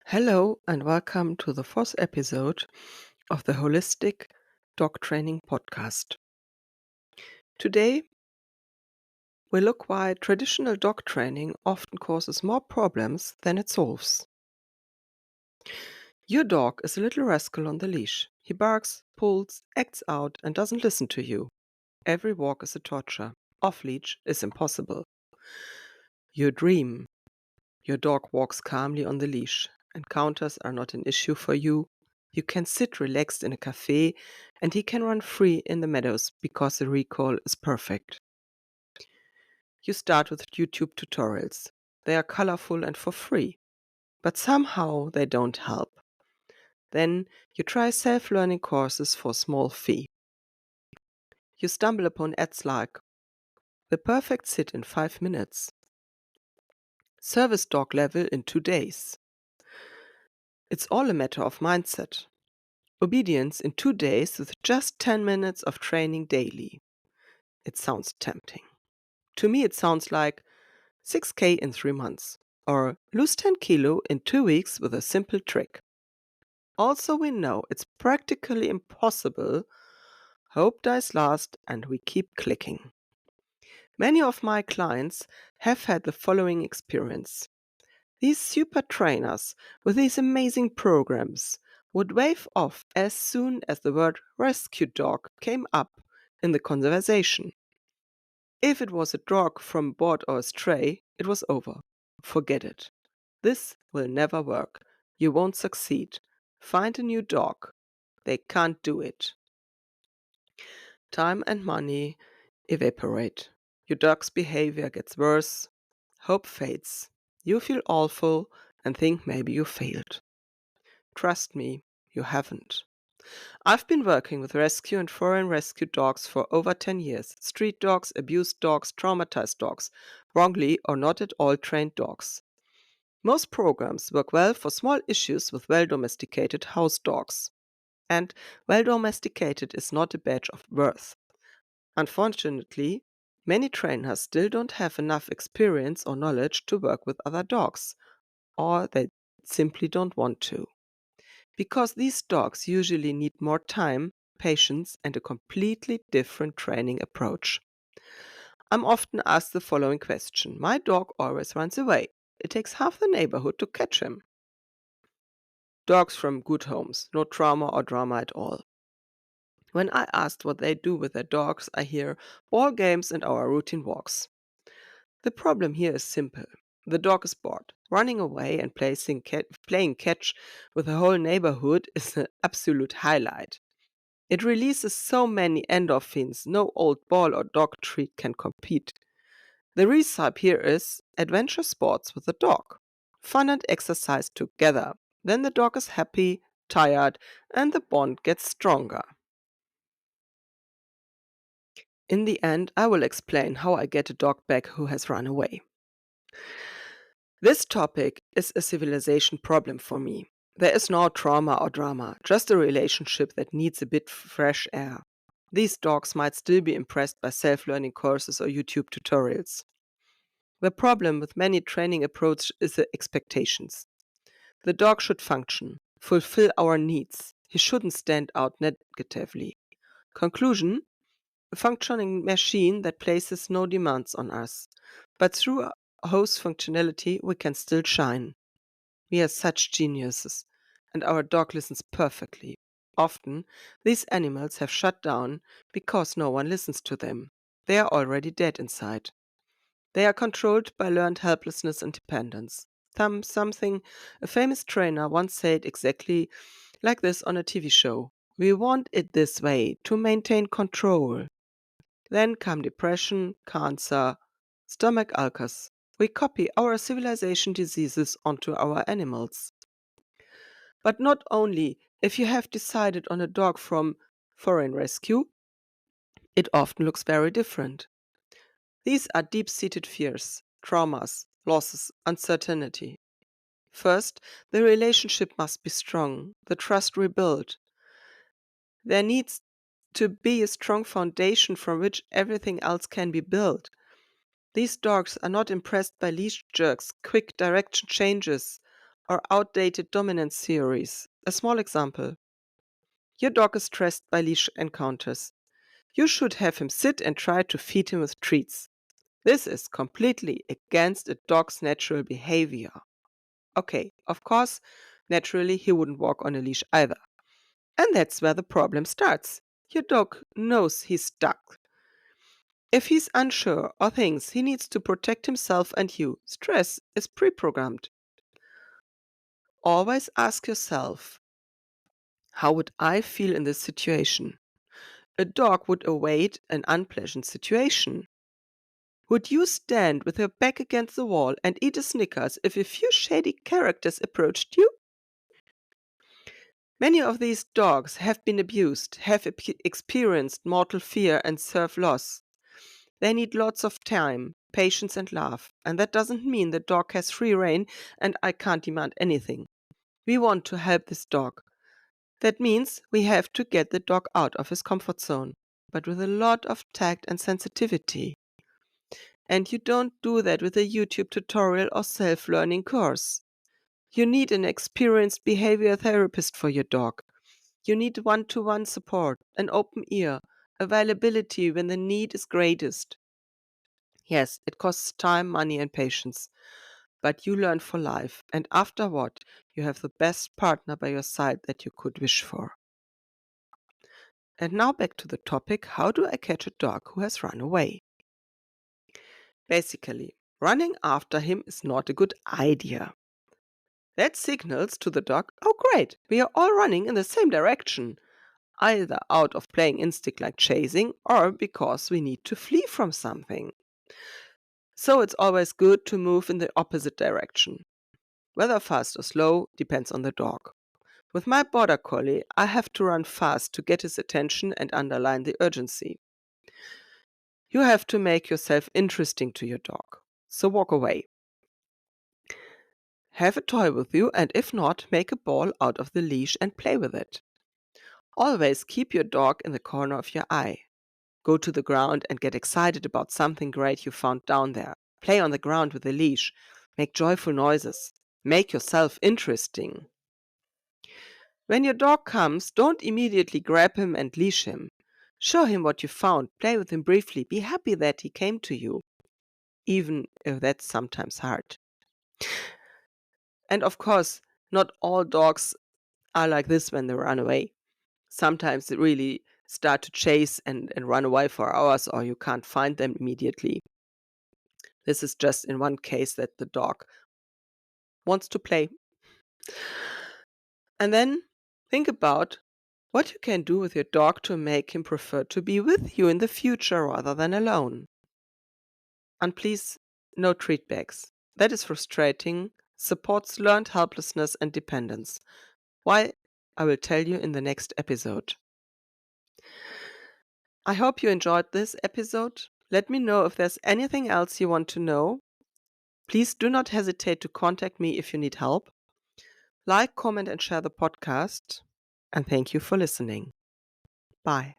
Hello, and welcome to the fourth episode of the Holistic Dog Training Podcast. Today, we look why traditional dog training often causes more problems than it solves. Your dog is a little rascal on the leash. He barks, pulls, acts out, and doesn't listen to you. Every walk is a torture. Off leash is impossible. Your dream. Your dog walks calmly on the leash. Encounters are not an issue for you. You can sit relaxed in a cafe and he can run free in the meadows because the recall is perfect. You start with YouTube tutorials. They are colorful and for free, but somehow they don't help. Then you try self learning courses for a small fee. You stumble upon ads like the perfect sit in 5 minutes, service dog level in 2 days. It's all a matter of mindset. Obedience in 2 days with just 10 minutes of training daily. It sounds tempting. To me, it sounds like 6K in 3 months or lose 10 kilo in 2 weeks with a simple trick. Also, we know it's practically impossible. Hope dies last, and we keep clicking. Many of my clients have had the following experience. These super trainers with these amazing programs would wave off as soon as the word rescue dog came up in the conversation. If it was a dog from board or a stray, it was over. Forget it. This will never work. You won't succeed. Find a new dog. They can't do it. Time and money evaporate. Your dog's behavior gets worse. Hope fades. You feel awful and think maybe you failed. Trust me, you haven't. I've been working with rescue and foreign rescue dogs for over 10 years. Street dogs, abused dogs, traumatized dogs, wrongly or not at all trained dogs. Most programs work well for small issues with well domesticated house dogs. And well domesticated is not a badge of worth. Unfortunately, many trainers still don't have enough experience or knowledge to work with other dogs, or they simply don't want to. Because these dogs usually need more time, patience, and a completely different training approach. I'm often asked the following question. My dog always runs away. It takes half the neighborhood to catch him. Dogs from good homes, no trauma or drama at all. When I asked what they do with their dogs, I hear ball games and our routine walks. The problem here is simple. The dog is bored. Running away and playing catch with the whole neighborhood is an absolute highlight. It releases so many endorphins, no old ball or dog treat can compete. The recipe here is adventure sports with the dog. Fun and exercise together. Then the dog is happy, tired, and the bond gets stronger. In the end, I will explain how I get a dog back who has run away. This topic is a civilization problem for me. There is no trauma or drama, just a relationship that needs a bit fresh air. These dogs might still be impressed by self learning courses or YouTube tutorials. The problem with many training approaches is the expectations. The dog should function, fulfill our needs. He shouldn't stand out negatively. Conclusion: a functioning machine that places no demands on us. But through host functionality, we can still shine. We are such geniuses, and our dog listens perfectly. Often, these animals have shut down because no one listens to them. They are already dead inside. They are controlled by learned helplessness and dependence. Something a famous trainer once said exactly like this on a TV show. We want it this way to maintain control. Then come depression, cancer, stomach ulcers. We copy our civilization diseases onto our animals. But not only if you have decided on a dog from foreign rescue, it often looks very different. These are deep seated fears, traumas, losses, uncertainty. First, the relationship must be strong, the trust rebuilt. There needs to be a strong foundation from which everything else can be built. These dogs are not impressed by leash jerks, quick direction changes, or outdated dominance theories. A small example. Your dog is stressed by leash encounters. You should have him sit and try to feed him with treats. This is completely against a dog's natural behavior. Okay, of course, naturally he wouldn't walk on a leash either. And that's where the problem starts. Your dog knows he's stuck. If he's unsure or thinks he needs to protect himself and you, stress is pre-programmed. Always ask yourself, how would I feel in this situation? A dog would await an unpleasant situation. Would you stand with your back against the wall and eat a Snickers if a few shady characters approached you? Many of these dogs have been abused, have experienced mortal fear and serve loss. They need lots of time, patience, and love. And that doesn't mean the dog has free rein and I can't demand anything. We want to help this dog. That means we have to get the dog out of his comfort zone, but with a lot of tact and sensitivity. And you don't do that with a YouTube tutorial or self-learning course. You need an experienced behavior therapist for your dog. You need one-to-one support, an open ear, availability when the need is greatest. Yes, it costs time, money, and patience, but you learn for life, and afterward, you have the best partner by your side that you could wish for. And now back to the topic, how do I catch a dog who has run away? Basically, running after him is not a good idea. That signals to the dog, oh great, we are all running in the same direction, either out of playing instinct like chasing or because we need to flee from something. So it's always good to move in the opposite direction. Whether fast or slow depends on the dog. With my border collie, I have to run fast to get his attention and underline the urgency. You have to make yourself interesting to your dog. So walk away. Have a toy with you, and if not, make a ball out of the leash and play with it. Always keep your dog in the corner of your eye. Go to the ground and get excited about something great you found down there. Play on the ground with the leash. Make joyful noises. Make yourself interesting. When your dog comes, don't immediately grab him and leash him. Show him what you found. Play with him briefly. Be happy that he came to you, even if that's sometimes hard. And of course, not all dogs are like this when they run away. Sometimes they really start to chase and run away for hours, or you can't find them immediately. This is just in one case that the dog wants to play. And then think about what you can do with your dog to make him prefer to be with you in the future rather than alone. And please, no treat bags. That is frustrating, supports learned helplessness and dependence. Why? I will tell you in the next episode. I hope you enjoyed this episode. Let me know if there's anything else you want to know. Please do not hesitate to contact me if you need help. Like, comment, and share the podcast. And thank you for listening. Bye.